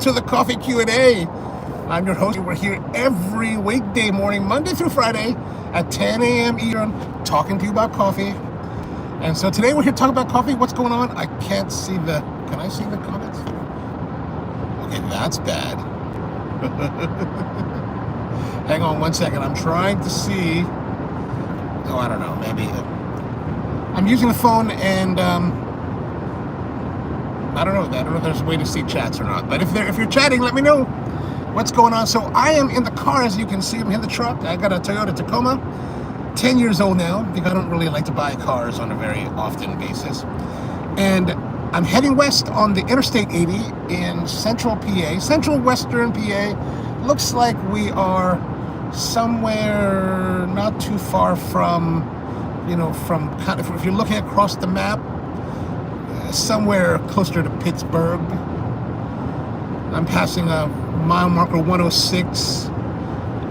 to the Coffee Q&A. I'm your host. We're here every weekday morning, Monday through Friday at 10 a.m. Eastern, talking to you about coffee. And so today we're here talking about coffee. What's going on? I can't see the... Can I see the comments? Okay, that's bad. Hang on one second. I'm trying to see... Oh, I don't know. Maybe... I'm using the phone and... I don't know if there's a way to see chats or not. But if you're chatting, let me know what's going on. So I am in the car, as you can see. I'm in the truck. I got a Toyota Tacoma, 10 years old now, because I don't really like to buy cars on a very often basis. And I'm heading west on the Interstate 80 in central PA, central western PA. Looks like we are somewhere not too far from, from kind of, if you're looking across the map, somewhere closer to Pittsburgh. I'm passing a mile marker 106.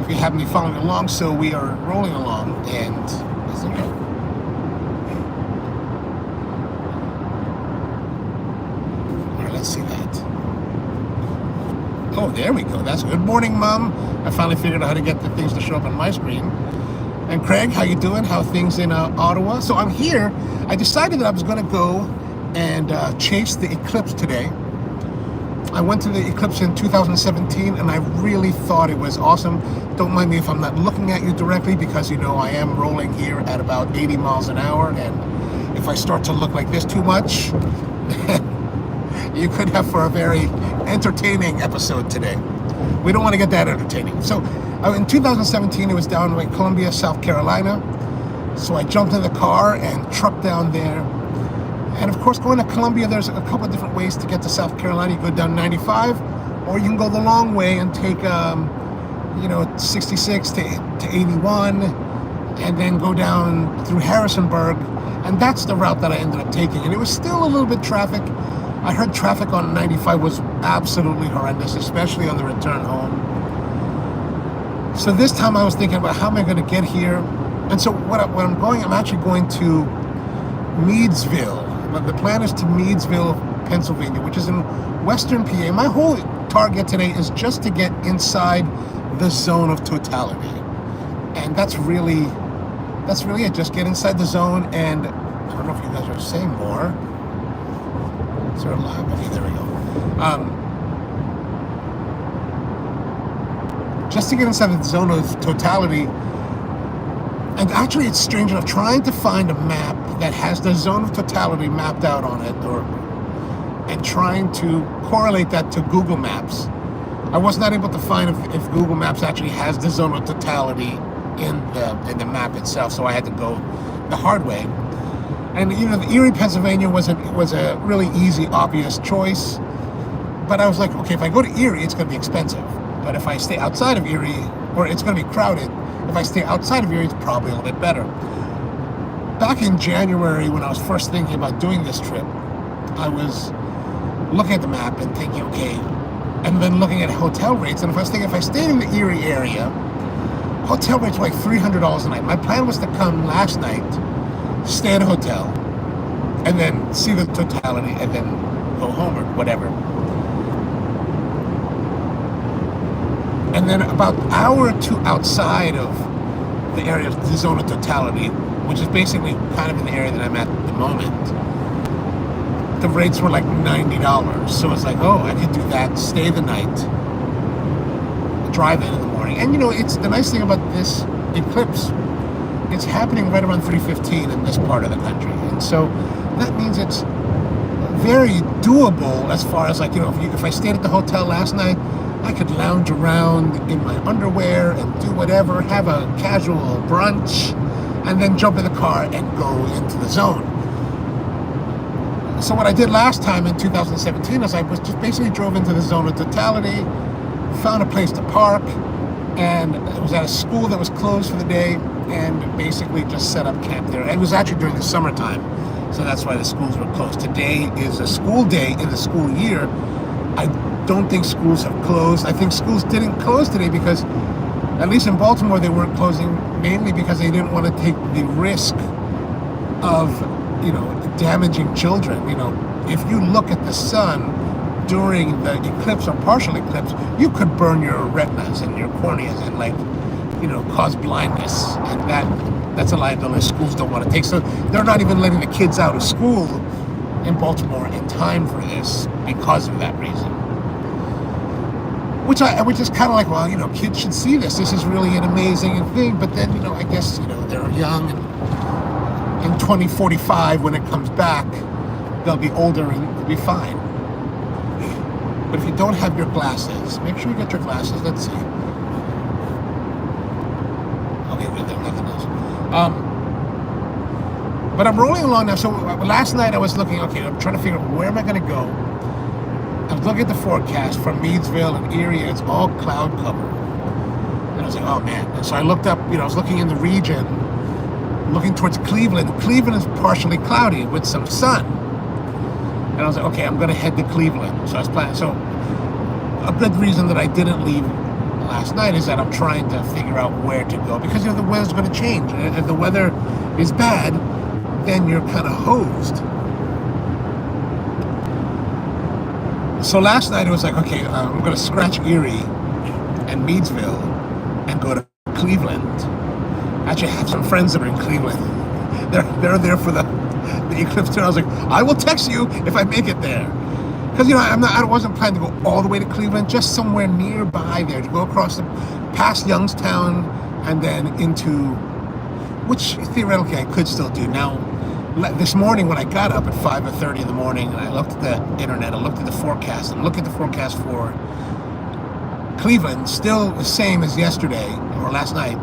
If you happen to be following along, so we are rolling along, and isn't it? All right, let's see that. Oh, there we go. That's good morning, Mom. I finally figured out how to get the things to show up on my screen. And Craig, how you doing? How are things in Ottawa? So I'm here. I decided that I was going to go and chase the Eclipse today. I went to the Eclipse in 2017 and I really thought it was awesome. Don't mind me if I'm not looking at you directly, because I am rolling here at about 80 miles an hour, and if I start to look like this too much, you could have for a very entertaining episode today. We don't want to get that entertaining. So in 2017, it was down in Columbia, South Carolina. So I jumped in the car and trucked down there. And of course, going to Columbia, there's a couple of different ways to get to South Carolina. You go down 95, or you can go the long way and take, 66 to 81, and then go down through Harrisonburg. And that's the route that I ended up taking. And it was still a little bit traffic. I heard traffic on 95 was absolutely horrendous, especially on the return home. So this time I was thinking about how am I going to get here? And so I'm actually going to Meadsville. The plan is to Meadsville, Pennsylvania, which is in western PA. My whole target today is just to get inside the Zone of Totality. And that's really it. Just get inside the zone. And I don't know if you guys are saying more. Is there a live? Okay, there we go. Just to get inside the Zone of Totality. And actually, it's strange enough, trying to find a map that has the Zone of Totality mapped out on it, and trying to correlate that to Google Maps. I was not able to find if Google Maps actually has the Zone of Totality in the map itself, so I had to go the hard way. And the Erie, Pennsylvania was a really easy, obvious choice. But I was like, okay, if I go to Erie, it's going to be expensive. But if I stay outside of Erie, or it's going to be crowded. If I stay outside of Erie, it's probably a little bit better. Back in January, when I was first thinking about doing this trip, I was looking at the map and thinking, okay, and then looking at hotel rates. And if I stayed in the Erie area, hotel rates were like $300 a night. My plan was to come last night, stay at a hotel, and then see the totality, and then go home or whatever. And then about an hour or two outside of the area of the Zone of Totality, which is basically kind of in the area that I'm at the moment, the rates were like $90. So it's like, oh, I could do that, stay the night, drive in the morning. And it's the nice thing about this Eclipse, it's happening right around 3:15 in this part of the country. And so that means it's very doable as far as if I stayed at the hotel last night, I could lounge around in my underwear and do whatever, have a casual brunch, and then jump in the car and go into the zone. So what I did last time in 2017 is I just basically drove into the Zone of Totality, found a place to park, and it was at a school that was closed for the day, and basically just set up camp there. It was actually during the summertime, so that's why the schools were closed. Today is a school day in the school year. I don't think schools have closed. I think schools didn't close today because, at least in Baltimore, they weren't closing mainly because they didn't want to take the risk of, damaging children. If you look at the sun during the eclipse or partial eclipse, you could burn your retinas and your corneas and cause blindness, and that's a liability schools don't want to take. So they're not even letting the kids out of school in Baltimore in time for this because of that reason. Which is kind of like, well, kids should see this. This is really an amazing thing. But then, I guess, they're young, and in 2045, when it comes back, they'll be older and they'll be fine. But if you don't have your glasses, make sure you get your glasses. Let's see. Okay, good. There's nothing else. But I'm rolling along now. So last night I was looking, okay, I'm trying to figure out where am I going to go. I was looking at the forecast from Meadsville and Erie, and it's all cloud cover. And I was like, oh man. And so I looked up, I was looking in the region, looking towards Cleveland. Cleveland is partially cloudy with some sun. And I was like, okay, I'm going to head to Cleveland. So I was planning. So a good reason that I didn't leave last night is that I'm trying to figure out where to go, because the weather's going to change. And if the weather is bad, then you're kind of hosed. So last night it was like, okay, I'm going to scratch Erie and Meadsville and go to Cleveland. Actually, I have some friends that are in Cleveland. They're there for the eclipse too. I was like, I will text you if I make it there, because I wasn't planning to go all the way to Cleveland, just somewhere nearby there, to go across past Youngstown and then into, which theoretically I could still do now. This morning when I got up at 5:30 in the morning and I looked at the internet, I looked at the forecast, and looked at the forecast for Cleveland, still the same as yesterday or last night.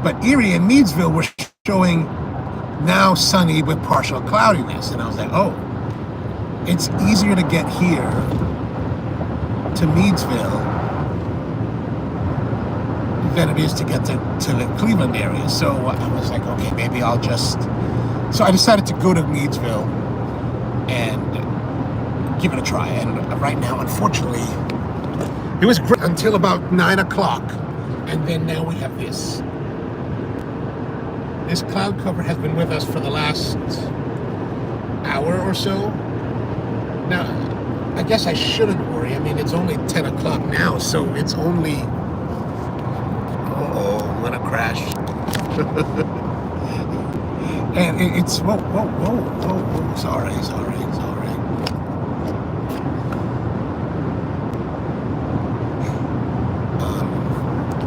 But Erie and Meadsville were showing now sunny with partial cloudiness. And I was like, oh, it's easier to get here to Meadsville than it is to get to the Cleveland area. So I was like, okay, maybe I'll just... So I decided to go to Meadsville and give it a try. And right now, unfortunately, it was great until about 9 o'clock. And then now we have this. This cloud cover has been with us for the last hour or so. Now, I guess I shouldn't worry. I mean, it's only 10 o'clock now, so it's only... Uh-oh, I'm gonna crash. And it's... Whoa. Sorry.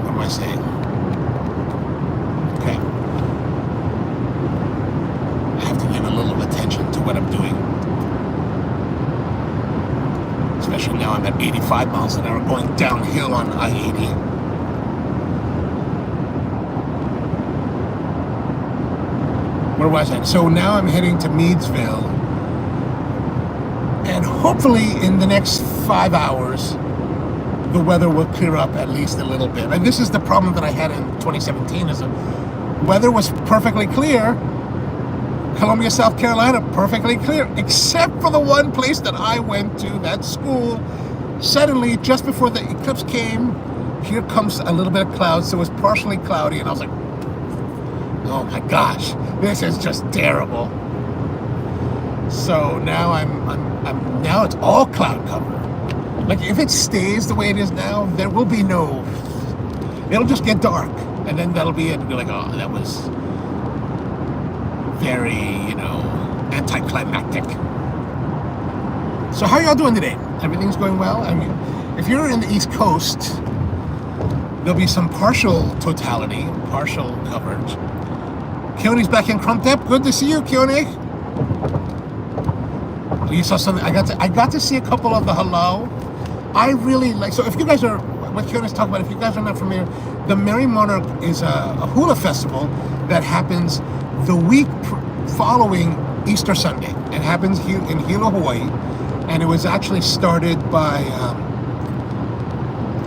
What am I saying? Okay. I have to give a little attention to what I'm doing. Especially now I'm at 85 miles an hour going downhill on I-80. Where was I? So now I'm heading to Meadsville, and hopefully in the next 5 hours the weather will clear up at least a little bit. And this is the problem that I had in 2017, is the weather was perfectly clear. Columbia, South Carolina, perfectly clear, except for the one place that I went to, that school. Suddenly, just before the eclipse came, here comes a little bit of clouds, so it was partially cloudy, and I was like, oh my gosh, this is just terrible. So now now it's all cloud cover. Like, if it stays the way it is now, there will be no, it'll just get dark, and then that'll be it. It'll be like, oh, that was very, anticlimactic. So how are y'all doing today? Everything's going well? I mean, if you're in the East Coast, there'll be some partial totality, partial coverage. Keone's back in Crumped Up. Good to see you, Keone. You saw something. I got to see a couple of the halal. I really like. So if you guys are, what Keone's talking about, if you guys are not familiar, the Merry Monarch is a hula festival that happens the week following Easter Sunday. It happens here in Hilo, Hawaii, and it was actually started by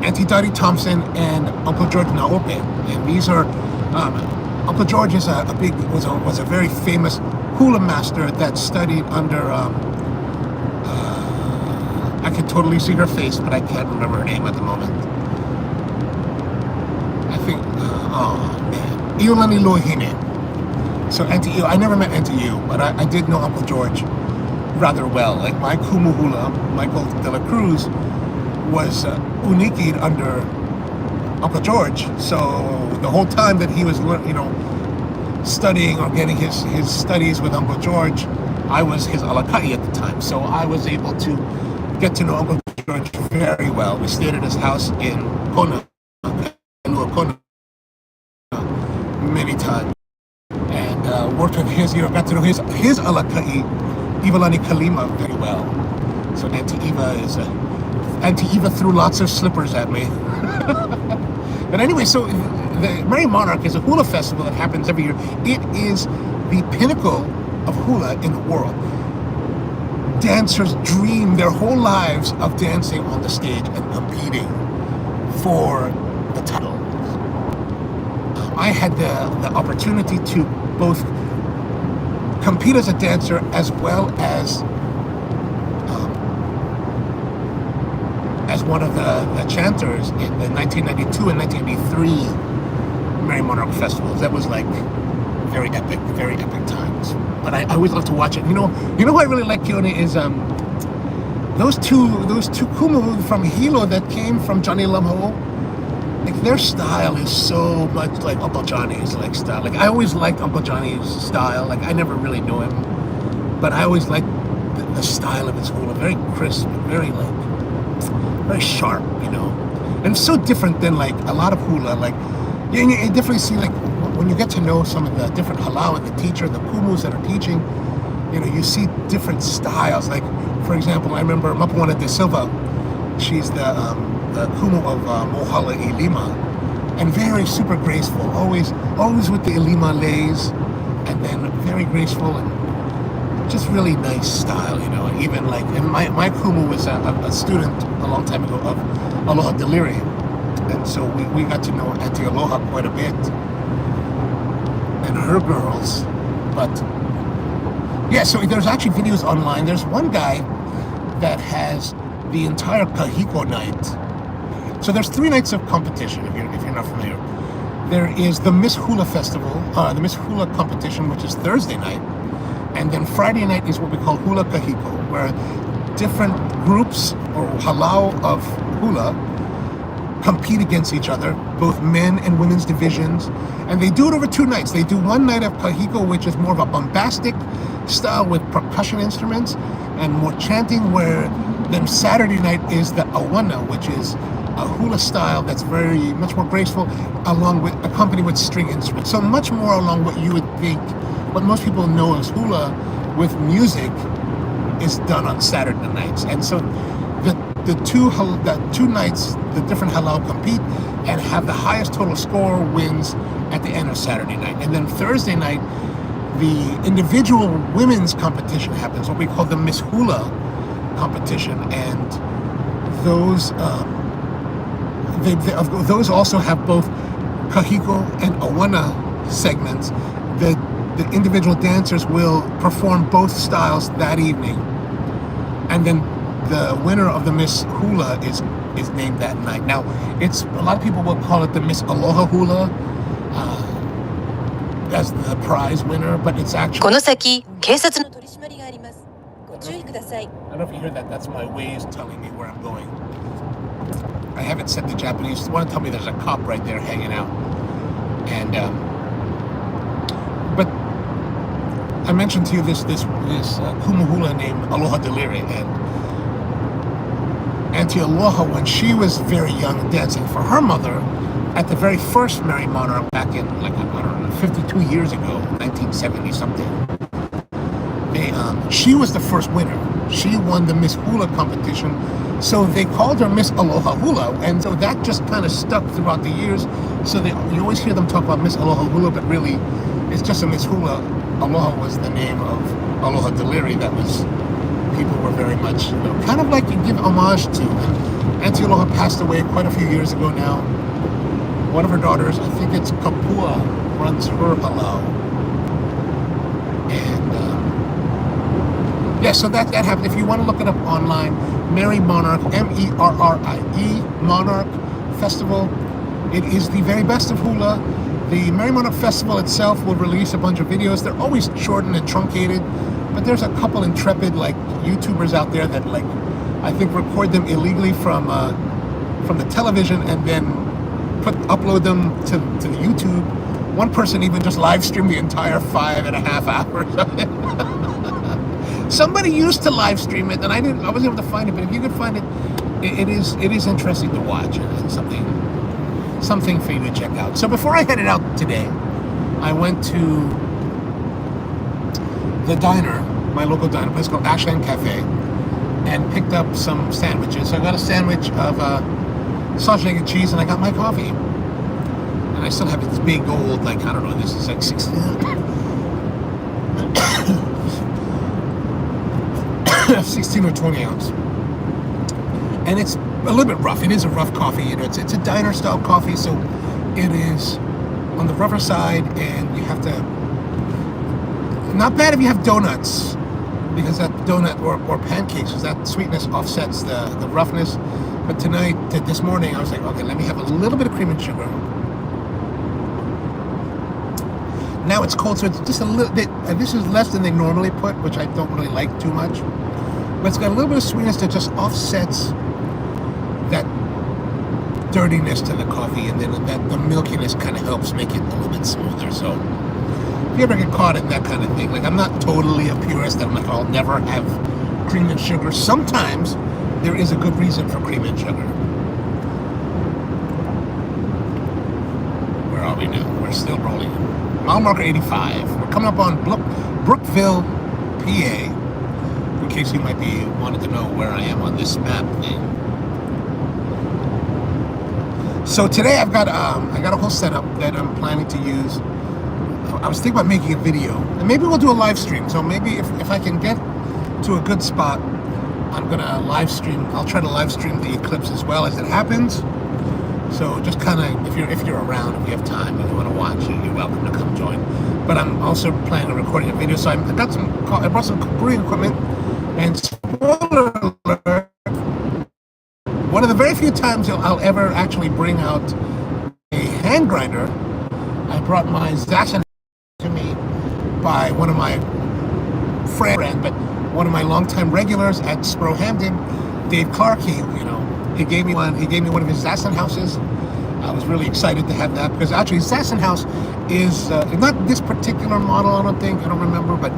Auntie Dottie Thompson and Uncle George Naope. And these are Uncle George is was a very famous hula master that studied under I can totally see her face, but I can't remember her name at the moment. I think Iolani Lohine. So Auntie Io, I never met Auntie Io, but I did know Uncle George rather well. Like my kumu hula, Michael de la Cruz, was unikied under Uncle George. So the whole time that he was, studying or getting his studies with Uncle George, I was his alakai at the time. So I was able to get to know Uncle George very well. We stayed at his house in Kona, many times, and worked with his, got to know his alakai, Ivalani Kalima, very well. So Auntie Eva threw lots of slippers at me. But anyway, so the Merry Monarch is a hula festival that happens every year. It is the pinnacle of hula in the world. Dancers dream their whole lives of dancing on the stage and competing for the title. I had the opportunity to both compete as a dancer as well as one of the chanters in the 1992 and 1993 Merry Monarch festivals. That was like very epic times. But I always love to watch it. You know who I really like, Keone, is those two kumu from Hilo that came from Johnny Lamho. Like their style is so much like Uncle Johnny's like style. Like I always liked Uncle Johnny's style. Like I never really knew him, but I always liked the style of his hula. Very crisp, very sharp, and it's so different than like a lot of hula. Like you definitely see, like when you get to know some of the different halau and the teacher, the kumus that are teaching, you see different styles. Like for example, I remember Mapuana de Silva. She's the kumu of Mohala Ilima, and very super graceful. Always with the Ilima lays, and then very graceful and just really nice style, Even like, and my kumu was a student a long time ago of Aloha Deliri, and so we got to know Auntie Aloha quite a bit and her girls. But yeah, so there's actually videos online. There's one guy that has the entire Kahiko night. So there's 3 nights of competition, if you're not familiar. There is the Miss Hula Festival, the Miss Hula competition, which is Thursday night. And then Friday night is what we call Hula Kahiko, where different groups or halau of hula compete against each other, both men and women's divisions. And they do it over 2 nights. They do one night of Kahiko, which is more of a bombastic style with percussion instruments and more chanting, where then Saturday night is the awana, which is a hula style that's very much more graceful, accompanied with string instruments. So much more along what you would think, what most people know as hula with music, is done on Saturday nights. And so the two nights, the different halau compete and have the highest total score wins at the end of Saturday night. And then Thursday night, the individual women's competition happens, what we call the Miss Hula competition, and those those also have both kahiko and awana segments. The individual dancers will perform both styles that evening, and then the winner of the Miss Hula is named that night. Now, it's a lot of people will call it the Miss Aloha Hula as the prize winner, but it's actually. この先、警察の取り締まりがあります。ご注意ください。 I don't know if you hear that. That's my Waze telling me where I'm going. I haven't said the Japanese. They want to tell me there's a cop right there hanging out, and but I mentioned to you this kumu hula named Aloha Deliri, and Auntie Aloha, when she was very young, dancing for her mother at the very first Merry Monarch back in, like, I don't know, 52 years ago, 1970 something. She was the first winner. She won the Miss Hula competition, so they called her Miss Aloha Hula, and so that just kind of stuck throughout the years. So you always hear them talk about Miss Aloha Hula, but really, it's just a Miss Hula. Aloha was the name of Aloha Deliri that was, people were very much, kind of like you give homage to. And Auntie Aloha passed away quite a few years ago now. One of her daughters, I think it's Kapua, runs her halau. And yeah, so that happened. If you want to look it up online, Merry Monarch, MERRIE, Monarch Festival. It is the very best of hula. The Merry Monarch Festival itself will release a bunch of videos. They're always shortened and truncated. But there's a couple intrepid like YouTubers out there that like I think record them illegally from the television and then upload them to the YouTube. One person even just live streamed the entire 5.5 hours of it. Somebody used to live stream it, and I wasn't able to find it. But if you could find it, it is interesting to watch and something for you to check out. So before I headed out today, I went to the diner, my local diner, a place called Ashland Cafe, and picked up some sandwiches. So I got a sandwich of sausage, egg, and cheese, and I got my coffee. And I still have this big old, like, I don't know, this is like 16 or 20 ounce. And it's a little bit rough. It is a rough coffee. You know, it's a diner style coffee, so it is on the rougher side, and you have to. Not bad if you have donuts, because that donut or pancakes, because that sweetness offsets the roughness. But this morning, I was like, okay, let me have a little bit of cream and sugar. Now it's cold, so it's just a little bit, and this is less than they normally put, which I don't really like too much. But it's got a little bit of sweetness that just offsets that dirtiness to the coffee, and then the milkiness kind of helps make it a little bit smoother. So if you ever get caught in that kind of thing, like I'm not totally a purist that I'm like, I'll never have cream and sugar. Sometimes there is a good reason for cream and sugar. Where are we now? We're still rolling. Mile marker 85. We're coming up on Brookville, PA. In case you might be wanting to know where I am on this map thing. So today I got a whole setup that I'm planning to use. I was thinking about making a video, and maybe we'll do a live stream. So maybe if I can get to a good spot, I'm gonna live stream. I'll try to live stream the Eclipse as well as it happens. So just kind of, if you're around, if you have time and you want to watch it, you're welcome to come join. But I'm also planning on recording a video, so I brought some brewing equipment. And spoiler alert, one of the very few times I'll ever actually bring out a hand grinder, I brought my Zasson to me by one of my friends, but one of my longtime regulars at Spro Hamden, Dave Clark. He gave me one. He gave me one of his Zasson houses. I was really excited to have that, because actually Zasson house is not this particular model. I don't remember, but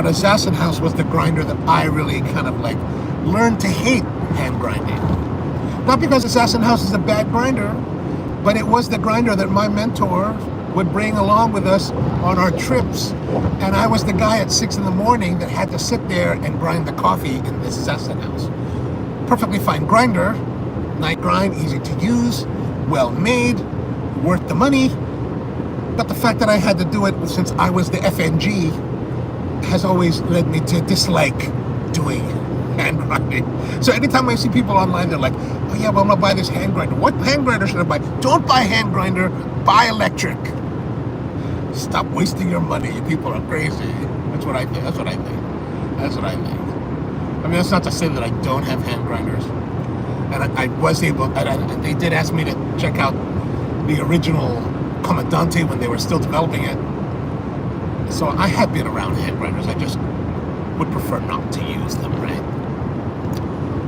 a Zasson house was the grinder that I really kind of like learned to hate hand grinding. Not because the Zasson house is a bad grinder, but it was the grinder that my mentor would bring along with us on our trips, and I was the guy at 6 a.m. that had to sit there and grind the coffee in this Zasson house. Perfectly fine grinder, night grind, easy to use, well made, worth the money. But the fact that I had to do it since I was the FNG has always led me to dislike doing hand grinding. So anytime I see people online, they're like, oh yeah, well, I'm gonna buy this hand grinder. What hand grinder should I buy? Don't buy hand grinder, buy electric. Stop wasting your money. You people are crazy. That's what I think. I mean, that's not to say that I don't have hand grinders. And I was able, they did ask me to check out the original Comandante when they were still developing it. So I have been around hand grinders. I just would prefer not to use them, right?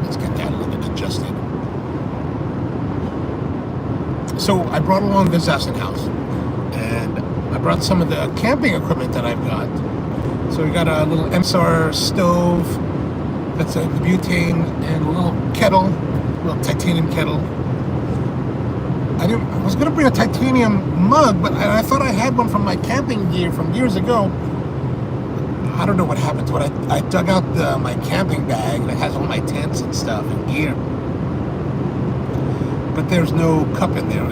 Let's get that a little bit adjusted. So I brought along the Zasson house, and I brought some of the camping equipment that I've got. So we got a little MSR stove, that's the butane, and a little kettle, a little titanium kettle. I was going to bring a titanium mug, but I thought I had one from my camping gear from years ago. I don't know what happened to it. I dug out my camping bag that has all my tents and stuff and gear. But there's no cup in there.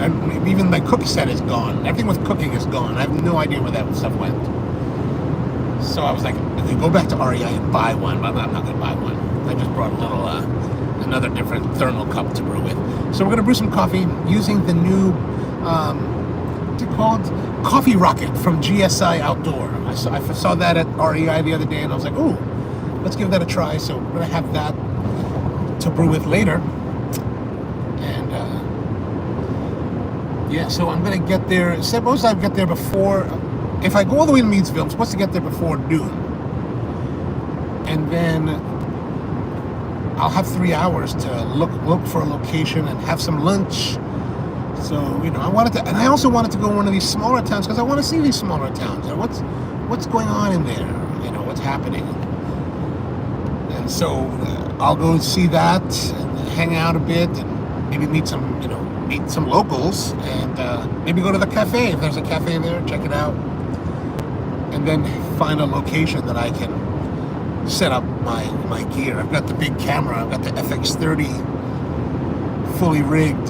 Even my cook set is gone. Everything with cooking is gone. I have no idea where that stuff went. So I was like, I could go back to REI and buy one, but I'm not going to buy one. I just brought a little, another different thermal cup to brew with. So we're going to brew some coffee using the new, what's it called? Coffee Rocket from GSI Outdoor. I saw that at REI the other day, and I was like, ooh, let's give that a try. So we're going to have that to brew with later. And, yeah, so I'm going to get there. Suppose I get there before, if I go all the way to Meadsville, I'm supposed to get there before noon. and then I'll have 3 hours to look for a location and have some lunch. So I wanted to, and I also wanted to go to one of these smaller towns because I want to see these smaller towns. What's going on in there? What's happening? And so I'll go see that and hang out a bit and maybe meet some locals and maybe go to the cafe if there's a cafe there. Check it out, and then find a location that I can set up my gear. I've got the big camera. I've got the FX30 fully rigged.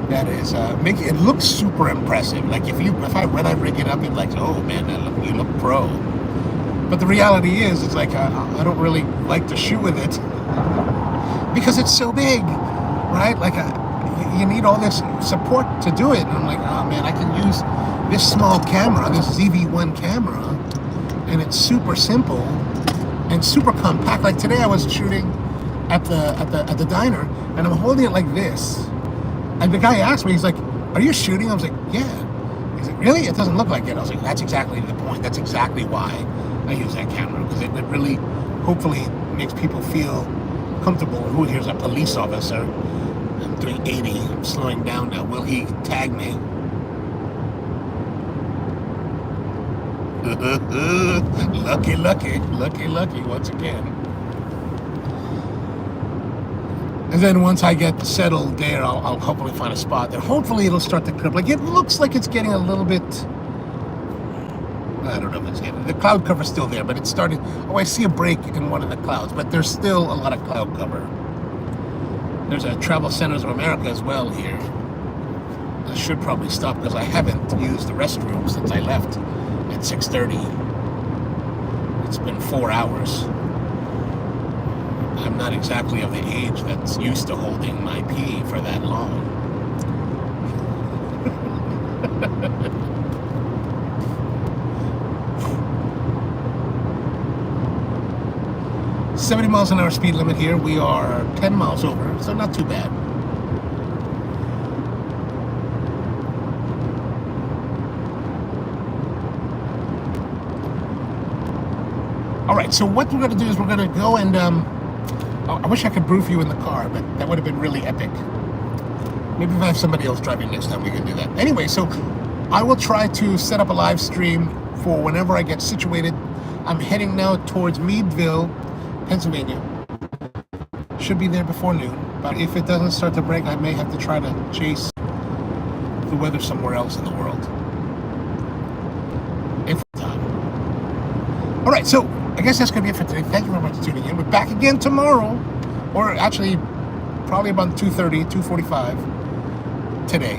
That is making it look super impressive. Like when I rig it up, it's like, oh man, you look pro. But the reality is, it's like I don't really like to shoot with it because it's so big, right? Like you need all this support to do it. And I'm like, oh man, I can use this small camera, this ZV-1 camera, and it's super simple and super compact. Like today, I was shooting at the diner, and I'm holding it like this. And the guy asked me, he's like, "Are you shooting?" I was like, "Yeah." He's like, "Really? It doesn't look like it." I was like, "That's exactly the point. That's exactly why I use that camera, because it really, hopefully, makes people feel comfortable. Ooh, here's a police officer. I'm doing 80. I'm slowing down now. Will he tag me?" Lucky once again. And then once I get settled there, I'll hopefully find a spot there. Hopefully it'll start to curve. Like it looks like it's getting a little bit, I don't know if it's getting, the cloud cover's still there, but it's starting. Oh, I see a break in one of the clouds, but there's still a lot of cloud cover. There's a Travel Centers of America as well here. I should probably stop because I haven't used the restroom since I left at 6:30. It's been 4 hours. I'm not exactly of the age that's used to holding my pee for that long. $70 miles an hour speed limit here. We are 10 miles over, so not too bad. All right, so what we're going to do is we're going to go and I wish I could brew for you in the car, but that would have been really epic. Maybe if I have somebody else driving next time, we can do that. Anyway, so I will try to set up a live stream for whenever I get situated. I'm heading now towards Meadville, Pennsylvania. Should be there before noon, but if it doesn't start to break, I may have to try to chase the weather somewhere else in the world. If time. All right, so I guess that's going to be it for today. Thank you very much for tuning in. We're back again tomorrow, or actually probably about 2:30, 2:45 today.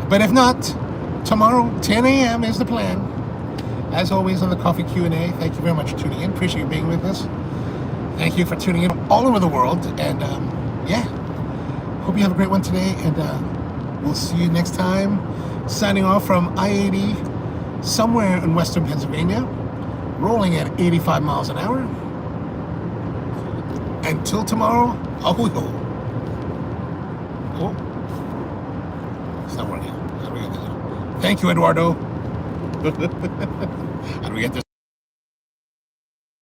But if not, tomorrow, 10 a.m. is the plan. As always on the Coffee Q&A, thank you very much for tuning in. Appreciate you being with us. Thank you for tuning in all over the world. And yeah, hope you have a great one today. And we'll see you next time. Signing off from I-80 somewhere in western Pennsylvania. Rolling at 85 miles an hour. Until tomorrow, oh, it's not working. How do we get this? Thank you, Eduardo. How do we get this?